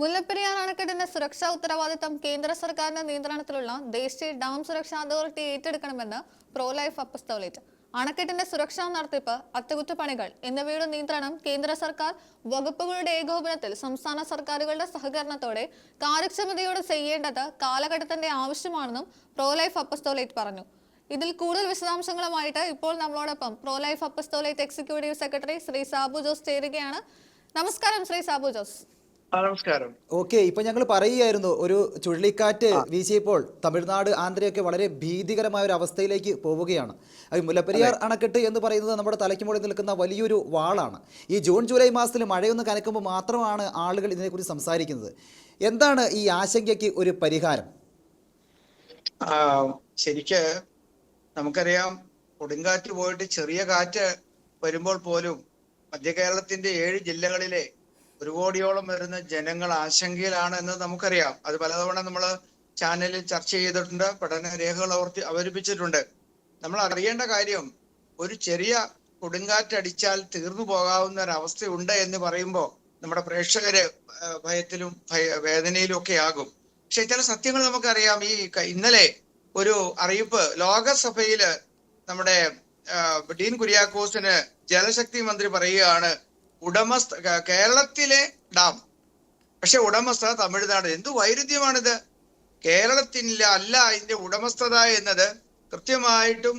മുല്ലപ്പെരിയാർ അണക്കെട്ടിന്റെ സുരക്ഷാ ഉത്തരവാദിത്തം കേന്ദ്ര സർക്കാരിന്റെ നിയന്ത്രണത്തിലുള്ള ദേശീയ ഡാം സുരക്ഷാ അതോറിറ്റി ഏറ്റെടുക്കണമെന്ന് പ്രോ ലൈഫ് അപ്പസ്തോലേറ്റ്. അണക്കെട്ടിന്റെ സുരക്ഷാ നടത്തിപ്പ്, അറ്റകുറ്റപ്പണികൾ എന്നിവയുടെ നിയന്ത്രണം കേന്ദ്ര സർക്കാർ വകുപ്പുകളുടെ ഏകോപനത്തിൽ സംസ്ഥാന സർക്കാരുകളുടെ സഹകരണത്തോടെ കാര്യക്ഷമതയോടെ ചെയ്യേണ്ടത് കാലഘട്ടത്തിന്റെ ആവശ്യമാണെന്നും പ്രോ ലൈഫ് അപ്പസ്തോലേറ്റ് പറഞ്ഞു. ഇതിൽ കൂടുതൽ വിശദാംശങ്ങളുമായിട്ട് ഇപ്പോൾ നമ്മളോടൊപ്പം pro life apostolate executive secretary Shri Sabu Jose ചേരുകയാണ്. നമസ്കാരം ശ്രീ സാബു ജോസ്. നമസ്കാരം. ഓക്കെ, ഇപ്പൊ ഞങ്ങൾ പറയുകയായിരുന്നു, ഒരു ചുഴലിക്കാറ്റ് വീശിയപ്പോൾ തമിഴ്നാട്, ആന്ധ്രയൊക്കെ വളരെ ഭീതികരമായ ഒരു അവസ്ഥയിലേക്ക് പോവുകയാണ്. മുല്ലപ്പെരിയാർ അണക്കെട്ട് എന്ന് പറയുന്നത് നമ്മുടെ തലയ്ക്ക് മുകളിൽ നിൽക്കുന്ന വലിയൊരു വാളാണ്. ഈ ജൂൺ ജൂലൈ മാസത്തിൽ മഴയൊന്ന് കനക്കുമ്പോൾ മാത്രമാണ് ആളുകൾ ഇതിനെക്കുറിച്ച് സംസാരിക്കുന്നത്. എന്താണ് ഈ ആശങ്കയ്ക്ക് ഒരു പരിഹാരം? ശരിക്ക് നമുക്കറിയാം, കൊടുങ്കാറ്റ് പോയിട്ട് ചെറിയ കാറ്റ് വരുമ്പോൾ പോലും മധ്യ കേരളത്തിന്റെ 7 ജില്ലകളിലെ 1 കോടിയോളം വരുന്ന ജനങ്ങൾ ആശങ്കയിലാണ് എന്ന് നമുക്കറിയാം. അത് പലതവണ നമ്മൾ ചാനലിൽ ചർച്ച ചെയ്തിട്ടുണ്ട്, പഠന രേഖകൾ അവതരിപ്പിച്ചിട്ടുണ്ട്. നമ്മൾ അറിയേണ്ട കാര്യം, ഒരു ചെറിയ കൊടുങ്കാറ്റടിച്ചാൽ തീർന്നു പോകാവുന്ന ഒരവസ്ഥയുണ്ട് എന്ന് പറയുമ്പോൾ നമ്മുടെ പ്രേക്ഷകര് ഭയത്തിലും വേദനയിലും ഒക്കെ ആകും. പക്ഷെ ചില സത്യങ്ങൾ നമുക്കറിയാം. ഇന്നലെ ഒരു അറിയിപ്പ് ലോകസഭയില് നമ്മുടെ ഡീൻ കുര്യാക്കോസിന് ജലശക്തി മന്ത്രി പറയുകയാണ്, കേരളത്തിലെ ഡാം, പക്ഷെ ഉടമസ്ഥത തമിഴ്നാട്. എന്ത് വൈരുദ്ധ്യമാണിത്? കേരളത്തിനില്ല അല്ല ഇതിന്റെ ഉടമസ്ഥത എന്നത് കൃത്യമായിട്ടും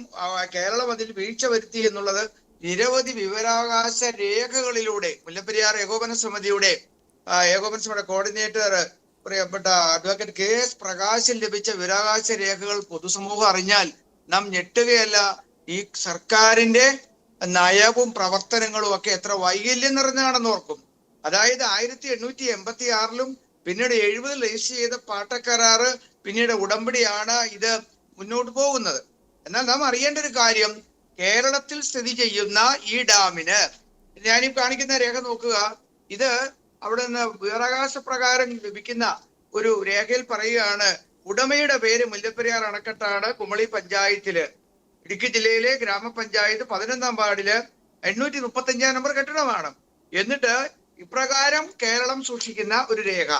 കേരളം അതിൽ വീഴ്ച വരുത്തി എന്നുള്ളത് നിരവധി വിവരാവകാശ രേഖകളിലൂടെ മുല്ലപ്പെരിയാർ ഏകോപന സമിതിയുടെ കോർഡിനേറ്റർ പ്രിയപ്പെട്ട അഡ്വക്കേറ്റ് KS പ്രകാശിൽ ലഭിച്ച വിവരാവകാശ രേഖകൾ പൊതുസമൂഹം അറിഞ്ഞാൽ നാം ഞെട്ടുകയല്ല. ഈ സർക്കാരിന്റെ നയവും പ്രവർത്തനങ്ങളും ഒക്കെ എത്ര വൈകല്യം നിറഞ്ഞാണെന്ന് ഓർക്കും. അതായത് 1886 പിന്നീട് 70 രജിസ്റ്റർ ചെയ്ത പാട്ടക്കരാറ്, പിന്നീട് ഉടമ്പടിയാണ് ഇത് മുന്നോട്ട് പോകുന്നത്. എന്നാൽ നാം അറിയേണ്ട ഒരു കാര്യം, കേരളത്തിൽ സ്ഥിതി ചെയ്യുന്ന ഈ ഡാമിന്, ഞാനീ കാണിക്കുന്ന രേഖ നോക്കുക, ഇത് അവിടെ നിന്ന് വിവരാവകാശ പ്രകാരം ലഭിക്കുന്ന ഒരു രേഖയിൽ പറയുകയാണ്, ഉടമയുടെ പേര് മുല്ലപ്പെരിയാർ അണക്കെട്ടാണ്. കുമളി പഞ്ചായത്തില്, ഇടുക്കി ജില്ലയിലെ ഗ്രാമപഞ്ചായത്ത് 11ാം വാർഡില് 835 നമ്പർ കെട്ടിടമാണ്. എന്നിട്ട് ഇപ്രകാരം കേരളം സൂക്ഷിക്കുന്ന ഒരു രേഖ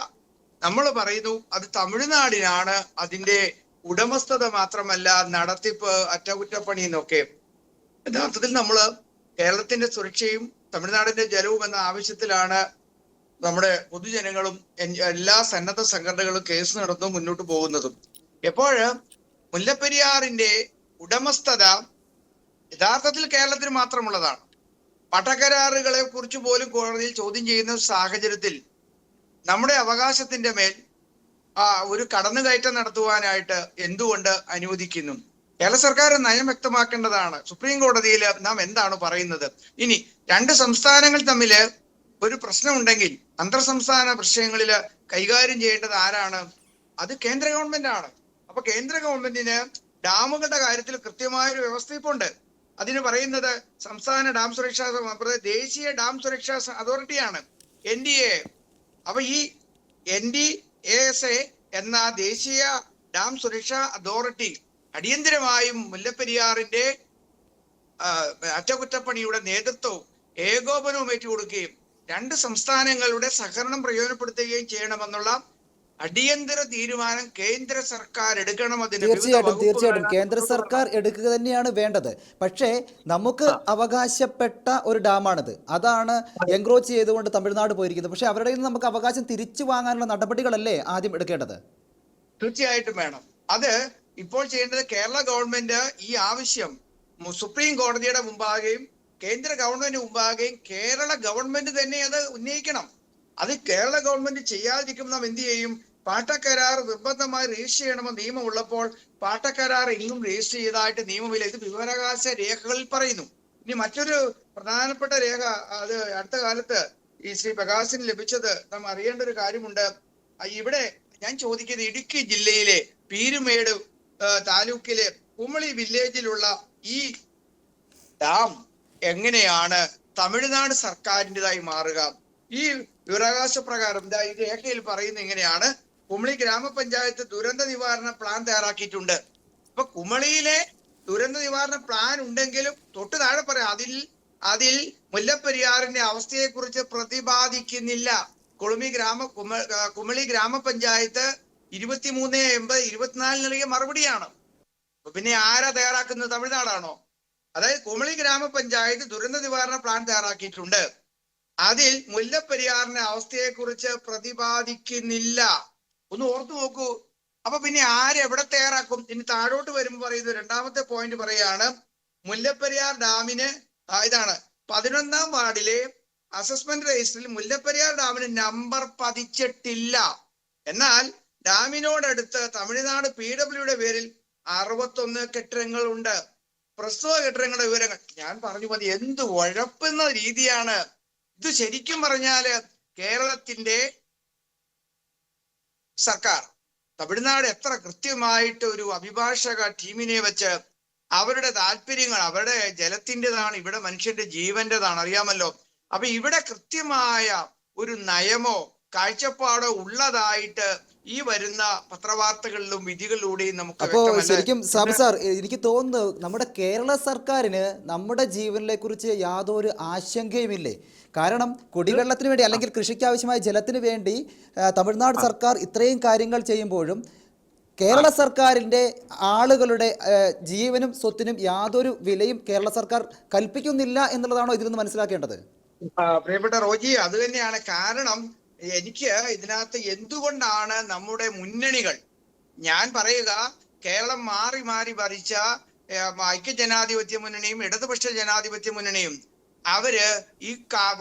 നമ്മൾ പറയുന്നു അത് തമിഴ്നാടിനാണ് അതിന്റെ ഉടമസ്ഥത, മാത്രമല്ല നടത്തിപ്പ്, അറ്റകുറ്റപ്പണി എന്നൊക്കെ. യഥാർത്ഥത്തിൽ നമ്മള് കേരളത്തിന്റെ സുരക്ഷയും തമിഴ്നാടിന്റെ ജലവും എന്ന ആവശ്യത്തിലാണ് നമ്മുടെ പൊതുജനങ്ങളും എല്ലാ സന്നദ്ധ സംഘടനകളും കേസ് നടന്നു മുന്നോട്ട് പോകുന്നതും. എപ്പോഴ് മുല്ലപ്പെരിയാറിന്റെ ഉടമസ്ഥത യഥാർത്ഥത്തിൽ കേരളത്തിന് മാത്രമുള്ളതാണ്. പട്ടക്കരാറുകളെ കുറിച്ച് പോലും കോടതിയിൽ ചോദ്യം ചെയ്യുന്ന സാഹചര്യത്തിൽ നമ്മുടെ അവകാശത്തിന്റെ മേൽ ഒരു കടന്നുകയറ്റം നടത്തുവാനായിട്ട് എന്തുകൊണ്ട് അനുവദിക്കുന്നു? കേരള സർക്കാർ നയം വ്യക്തമാക്കേണ്ടതാണ്. സുപ്രീം കോടതിയിൽ നാം എന്താണ് പറയുന്നത്? ഇനി 2 സംസ്ഥാനങ്ങൾ തമ്മിൽ ഒരു പ്രശ്നമുണ്ടെങ്കിൽ അന്തർ സംസ്ഥാന വിഷയങ്ങളിൽ കൈകാര്യം ചെയ്യേണ്ടത് ആരാണ്? അത് കേന്ദ്ര ഗവൺമെന്റ് ആണ്. അപ്പൊ കേന്ദ്ര ഗവൺമെന്റിന് ഡാമുകളുടെ കാര്യത്തിൽ കൃത്യമായൊരു വ്യവസ്ഥ ഇപ്പോൾ ഉണ്ട്. അതിന് പറയുന്നത് സംസ്ഥാന ഡാം സുരക്ഷാ, ദേശീയ ഡാം സുരക്ഷാ അതോറിറ്റിയാണ്, NDA. അപ്പൊ ഈ NDASA എന്ന ദേശീയ ഡാം സുരക്ഷാ അതോറിറ്റി അടിയന്തരമായും മുല്ലപ്പെരിയാറിന്റെ അറ്റകുറ്റപ്പണിയുടെ നേതൃത്വവും ഏകോപനവും ഏറ്റുകൊടുക്കുകയും 2 സംസ്ഥാനങ്ങളുടെ സഹകരണം പ്രയോജനപ്പെടുത്തുകയും ചെയ്യണമെന്നുള്ള അടിയന്തര തീരുമാനം കേന്ദ്ര സർക്കാർ എടുക്കണം. തീർച്ചയായിട്ടും കേന്ദ്ര സർക്കാർ എടുക്കുക തന്നെയാണ് വേണ്ടത്. പക്ഷേ നമുക്ക് അവകാശപ്പെട്ട ഒരു ഡാമാണിത്. അതാണ് എൻക്രോച്ച് ചെയ്തുകൊണ്ട് തമിഴ്നാട് പോയിരിക്കുന്നത്. പക്ഷെ അവരുടെ നിന്ന് നമുക്ക് അവകാശം തിരിച്ചു വാങ്ങാനുള്ള നടപടികളല്ലേ ആദ്യം എടുക്കേണ്ടത്? തീർച്ചയായിട്ടും വേണം. അത് ഇപ്പോൾ ചെയ്യേണ്ടത് കേരള ഗവൺമെന്റ് ഈ ആവശ്യം സുപ്രീം കോടതിയുടെ മുമ്പാകെയും കേന്ദ്ര ഗവൺമെന്റ് മുമ്പാകെയും കേരള ഗവൺമെന്റ് തന്നെ അത് ഉന്നയിക്കണം. അത് കേരള ഗവൺമെന്റ് ചെയ്യാതിരിക്കുമ്പോൾ നാം എന്ത് ചെയ്യും? പാട്ടക്കരാർ നിർബന്ധമായി രജിസ്റ്റർ ചെയ്യണമെന്ന് നിയമം ഉള്ളപ്പോൾ പാട്ടക്കരാർ ഇന്നും രജിസ്റ്റർ ചെയ്തതായിട്ട് നിയമമില്ല. ഇത് വിവരാവകാശ രേഖകളിൽ പറയുന്നു. ഇനി മറ്റൊരു പ്രധാനപ്പെട്ട രേഖ, അത് അടുത്ത കാലത്ത് ഈ ശ്രീ പ്രകാശിന് ലഭിച്ചത് നാം അറിയേണ്ട ഒരു കാര്യമുണ്ട്. ഇവിടെ ഞാൻ ചോദിക്കുന്നത്, ഇടുക്കി ജില്ലയിലെ പീരുമേട് താലൂക്കിലെ കുമളി വില്ലേജിലുള്ള ഈ ഡാം എങ്ങനെയാണ് തമിഴ്നാട് സർക്കാരിൻ്റെതായി മാറുക? ഈ വിവരാവകാശ പ്രകാരം ഈ രേഖയിൽ പറയുന്നത് ഇങ്ങനെയാണ്, കുമളി ഗ്രാമപഞ്ചായത്ത് ദുരന്ത നിവാരണ പ്ലാൻ തയ്യാറാക്കിയിട്ടുണ്ട്. അപ്പൊ കുമളിയിലെ ദുരന്ത നിവാരണ പ്ലാൻ ഉണ്ടെങ്കിലും തൊട്ട് താഴെ പറയാം, അതിൽ മുല്ലപ്പെരിയാറിന്റെ അവസ്ഥയെ കുറിച്ച് പ്രതിപാദിക്കുന്നില്ല. കുമളി ഗ്രാമപഞ്ചായത്ത് 23/80 24 നൽകിയ മറുപടിയാണ്. പിന്നെ ആരാ തയ്യാറാക്കുന്നത്? തമിഴ്നാടാണോ? അതായത് കുമളി ഗ്രാമപഞ്ചായത്ത് ദുരന്ത നിവാരണ പ്ലാൻ തയ്യാറാക്കിയിട്ടുണ്ട്. അതിൽ മുല്ലപ്പെരിയാറിന്റെ അവസ്ഥയെക്കുറിച്ച് പ്രതിപാദിക്കുന്നില്ല. ഒന്ന് ഓർത്തു നോക്കൂ. അപ്പൊ പിന്നെ ആരെവിടെ തയ്യാറാക്കും? ഇനി താഴോട്ട് വരുമ്പോൾ പറയുന്നത് രണ്ടാമത്തെ പോയിന്റ് പറയാണ്, മുല്ലപ്പെരിയാർ ഡാമിന് ഇതാണ് 11ാം വാർഡിലെ അസസ്മെന്റ് രജിസ്റ്ററിൽ മുല്ലപ്പെരിയാർ ഡാമിന് നമ്പർ പതിച്ചിട്ടില്ല. എന്നാൽ ഡാമിനോടടുത്ത് തമിഴ്നാട് PWയുടെ പേരിൽ 61 കെട്ടിടങ്ങൾ ഉണ്ട്. പ്രസ്തുത കെട്ടിടങ്ങളുടെ വിവരങ്ങൾ ഞാൻ പറഞ്ഞു മതി. എന്ത് ഉഴപ്പുന്ന രീതിയാണ് ഇത്! ശരിക്കും പറഞ്ഞാല് കേരളത്തിന്റെ സർക്കാർ തമിഴ്നാട് എത്ര കൃത്യമായിട്ട് ഒരു അഭിഭാഷക ടീമിനെ വെച്ച് അവരുടെ താല്പര്യങ്ങൾ, അവരുടെ ജലത്തിൻ്റെതാണ്, ഇവിടെ മനുഷ്യന്റെ ജീവന്റെതാണ്, അറിയാമല്ലോ. അപ്പൊ ഇവിടെ കൃത്യമായ ഒരു നയമോ കാഴ്ചപ്പാടോ ഉള്ളതായിട്ട് ഈ വരുന്ന പത്രവാർത്തകളിലും വിധികളിലൂടെയും നമുക്ക് അപ്പോൾ ശരിക്കും സാബു സാർ, എനിക്ക് തോന്നുന്നു നമ്മുടെ കേരള സർക്കാരിന് നമ്മുടെ ജീവനെ കുറിച്ച് യാതൊരു ആശങ്കയുമില്ലേ? കാരണം കുടിവെള്ളത്തിന് വേണ്ടി അല്ലെങ്കിൽ കൃഷിക്ക് ആവശ്യമായ ജലത്തിന് വേണ്ടി തമിഴ്നാട് സർക്കാർ ഇത്രയും കാര്യങ്ങൾ ചെയ്യുമ്പോഴും കേരള സർക്കാരിൻ്റെ ആളുകളുടെ ജീവനും സ്വത്തിനും യാതൊരു വിലയും കേരള സർക്കാർ കൽപ്പിക്കുന്നില്ല എന്നുള്ളതാണോ ഇതിൽ നിന്ന് മനസ്സിലാക്കേണ്ടത്? പ്രിയപ്പെട്ട റോജി, അത് തന്നെയാണ് കാരണം. എനിക്ക് ഇതിനകത്ത് എന്തുകൊണ്ടാണ് നമ്മുടെ മുന്നണികൾ, ഞാൻ പറയുക, കേരളം മാറി മാറി ഭരിച്ച ഐക്യജനാധിപത്യ മുന്നണിയും ഇടതുപക്ഷ ജനാധിപത്യ മുന്നണിയും അവര് ഈ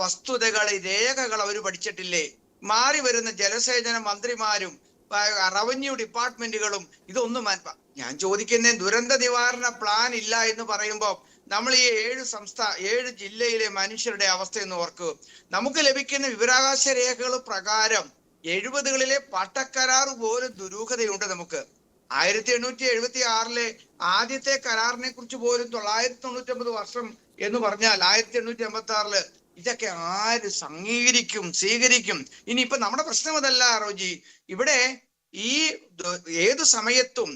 വസ്തുതകൾ, രേഖകൾ അവർ പഠിച്ചിട്ടില്ലേ? മാറി വരുന്ന ജലസേചന മന്ത്രിമാരും റവന്യൂ ഡിപ്പാർട്ട്മെന്റുകളും ഇതൊന്നും ഞാൻ ചോദിക്കുന്ന ദുരന്ത നിവാരണ പ്ലാൻ ഇല്ല എന്ന് പറയുമ്പോൾ നമ്മൾ ഈ 7 ജില്ലയിലെ മനുഷ്യരുടെ അവസ്ഥയെന്ന് ഓർക്കൂ. നമുക്ക് ലഭിക്കുന്ന വിവരാവകാശ രേഖകൾ പ്രകാരം 70കളിലെ പട്ടക്കരാർ പോലും ദുരൂഹതയുണ്ട്. നമുക്ക് 1876 ആദ്യത്തെ കരാറിനെ കുറിച്ച് പോലും 999 വർഷം എന്ന് പറഞ്ഞാൽ 1886 ഇതൊക്കെ ആര് സ്വീകരിക്കും? ഇനിയിപ്പൊ നമ്മുടെ പ്രശ്നം അതല്ല റോജി. ഇവിടെ ഈ ഏതു സമയത്തും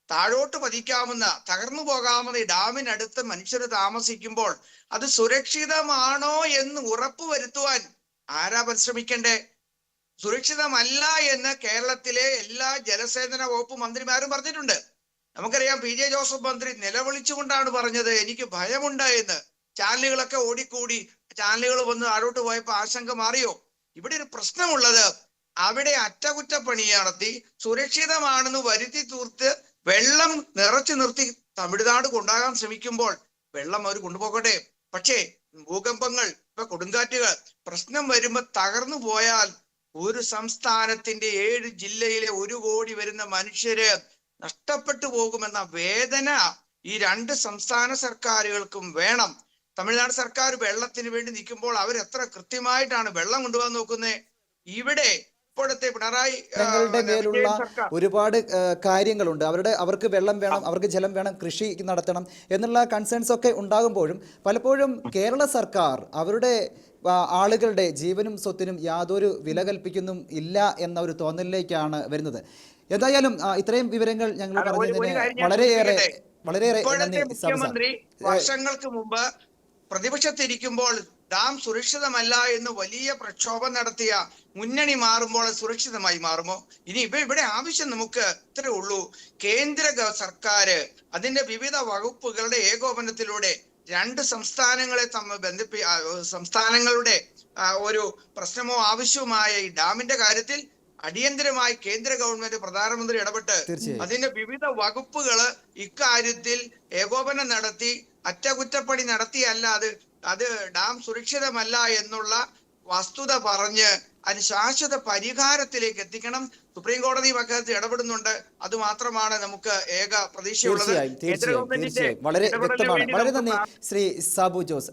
താഴോട്ട് പതിക്കാവുന്ന, തകർന്നു പോകാവുന്ന ഈ ഡാമിനടുത്ത് മനുഷ്യർ താമസിക്കുമ്പോൾ അത് സുരക്ഷിതമാണോ എന്ന് ഉറപ്പുവരുത്തുവാൻ ആരാ പരിശ്രമിക്കണ്ടേ? സുരക്ഷിതമല്ല എന്ന് കേരളത്തിലെ എല്ലാ ജലസേചന വകുപ്പ് മന്ത്രിമാരും പറഞ്ഞിട്ടുണ്ട്. നമുക്കറിയാം, PJ ജോസഫ് മന്ത്രി നിലവിളിച്ചുകൊണ്ടാണ് പറഞ്ഞത് എനിക്ക് ഭയമുണ്ട് എന്ന്. ചാനലുകളൊക്കെ ഓടിക്കൂടി, ചാനലുകൾ വന്ന് താഴോട്ട് പോയപ്പോ ആശങ്ക മാറിയോ? ഇവിടെ ഒരു പ്രശ്നമുള്ളത്, അവിടെ അറ്റകുറ്റപ്പണി നടത്തി സുരക്ഷിതമാണെന്ന് വരുത്തി തീർത്ത് വെള്ളം നിറച്ചു നിർത്തി തമിഴ്നാട് കൊണ്ടാകാൻ ശ്രമിക്കുമ്പോൾ വെള്ളം അവർ കൊണ്ടുപോകട്ടെ. പക്ഷേ ഭൂകമ്പങ്ങൾ, ഇപ്പൊ കൊടുങ്കാറ്റുകൾ, പ്രശ്നം വരുമ്പോ തകർന്നു പോയാൽ ഒരു സംസ്ഥാനത്തിന്റെ 7 ജില്ലയിലെ 1 കോടി വരുന്ന മനുഷ്യര് നഷ്ടപ്പെട്ടു പോകുമെന്ന വേദന ഈ 2 സംസ്ഥാന സർക്കാരുകൾക്കും വേണം. തമിഴ്നാട് സർക്കാർ വെള്ളത്തിന് വേണ്ടി നിൽക്കുമ്പോൾ അവർ എത്ര കൃത്യമായിട്ടാണ് വെള്ളം കൊണ്ടുപോകാൻ നോക്കുന്നത്. ഇവിടെ ഇപ്പോഴത്തെ പിണറായി മേലുള്ള ഒരുപാട് കാര്യങ്ങളുണ്ട്. അവർക്ക് വെള്ളം വേണം, അവർക്ക് ജലം വേണം, കൃഷി നടത്തണം എന്നുള്ള കൺസേൺസ് ഒക്കെ ഉണ്ടാകുമ്പോഴും പലപ്പോഴും കേരള സർക്കാർ അവരുടെ ആളുകളുടെ ജീവനും സ്വത്തിനും യാതൊരു വില കൽപ്പിക്കുന്നും ഇല്ല എന്ന ഒരു തോന്നലിലേക്കാണ് വരുന്നത്. എന്തായാലും ഇത്രയും വിവരങ്ങൾ ഞങ്ങൾ പറഞ്ഞതിന് വളരെയേറെ നന്ദി. മുഖ്യമന്ത്രി വർഷങ്ങൾക്ക് മുമ്പ് പ്രതിപക്ഷത്തിരിക്കുമ്പോൾ ഡാം സുരക്ഷിതമല്ല എന്ന് വലിയ പ്രക്ഷോഭം നടത്തിയ മുന്നണി മാറുമ്പോൾ സുരക്ഷിതമായി മാറുമോ? ഇനി ഇവിടെ ആവശ്യം നമുക്ക് ഇത്രേ ഉള്ളൂ. കേന്ദ്ര സർക്കാർ അതിന്റെ വിവിധ വകുപ്പുകളുടെ ഏകോപനത്തിലൂടെ 2 സംസ്ഥാനങ്ങളെ സംസ്ഥാനങ്ങളുടെ ഒരു പ്രശ്നമോ ആവശ്യവുമായ ഈ ഡാമിന്റെ കാര്യത്തിൽ അടിയന്തരമായി കേന്ദ്ര ഗവൺമെന്റ്, പ്രധാനമന്ത്രി ഇടപെട്ട് അതിന്റെ വിവിധ വകുപ്പുകള് ഇക്കാര്യത്തിൽ ഏകോപനം നടത്തി അറ്റകുറ്റപ്പണി നടത്തിയല്ല അത് ഡാം സുരക്ഷിതമല്ല എന്നുള്ള വസ്തുത പറഞ്ഞ് അതിന് ശാശ്വത പരിഹാരത്തിലേക്ക് എത്തിക്കണം. സുപ്രീം കോടതി വക്കത്ത് ഇടപെടുന്നുണ്ട്. അത് മാത്രമാണ് നമുക്ക് ഏക പ്രതീക്ഷയുള്ളത്. തീർച്ചയായും വളരെ വ്യക്തമാണ്. വളരെ നന്ദി ശ്രീ സാബു ജോസ്.